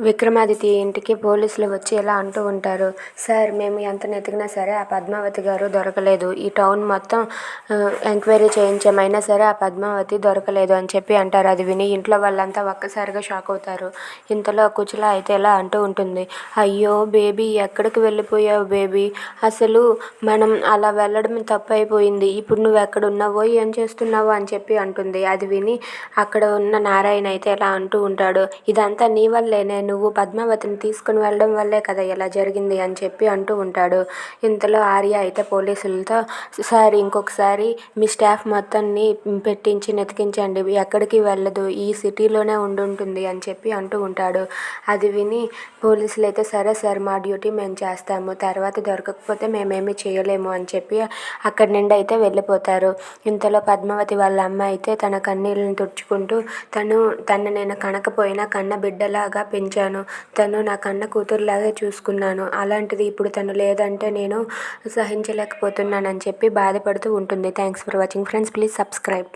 విక్రమాదిత్య ఇంటికి పోలీసులు వచ్చి ఇలా అంటూ ఉంటారు. సార్, మేము ఎంత వెతికినా సరే ఆ పద్మావతి గారు దొరకలేదు. ఈ టౌన్ మొత్తం ఎంక్వైరీ చేయించామైనా సరే ఆ పద్మావతి దొరకలేదు అని చెప్పి అంటారు. అది విని ఇంట్లో వాళ్ళంతా ఒక్కసారిగా షాక్ అవుతారు. ఇంతలో కుచల అయితే ఇలా అంటూ ఉంటుంది. అయ్యో బేబీ, ఎక్కడికి వెళ్ళిపోయావు బేబీ? అసలు మనం అలా వెళ్ళడం తప్పు అయిపోయింది. ఇప్పుడు నువ్వు ఎక్కడ ఉన్నావో ఏం చేస్తున్నావో అని చెప్పి అంటుంది. అది విని అక్కడ ఉన్న నారాయణ అయితే ఇలా అంటూ ఉంటాడు. ఇదంతా నీ వల్లేనే, నువ్వు పద్మావతిని తీసుకుని వెళ్ళడం వల్లే కదా ఇలా జరిగింది అని చెప్పి అంటూ ఉంటాడు. ఇంతలో ఆర్య అయితే పోలీసులతో, సార్ ఇంకొకసారి మీ స్టాఫ్ మొత్తాన్ని పెట్టించి నెతికించండి, ఎక్కడికి వెళ్ళదు, ఈ సిటీలోనే ఉండుంటుంది అని చెప్పి అంటూ ఉంటాడు. అది విని పోలీసులు అయితే సరే సార్, మా డ్యూటీ మేము చేస్తాము, తర్వాత దొరకకపోతే మేమేమీ చేయలేము అని చెప్పి అక్కడి నుండి అయితే వెళ్ళిపోతారు. ఇంతలో పద్మావతి వాళ్ళ అమ్మ అయితే తన కన్నీళ్ళని తుడుచుకుంటూ, తను నేను కనకపోయినా కన్న బిడ్డలాగా పెంచాను, తను నా కన్న కూతురులాగే చూసుకున్నాను, అలాంటిది ఇప్పుడు తను లేదంటే నేను సహించలేకపోతున్నానని చెప్పి బాధపడుతూ ఉంటుంది. Thanks for watching friends, please subscribe.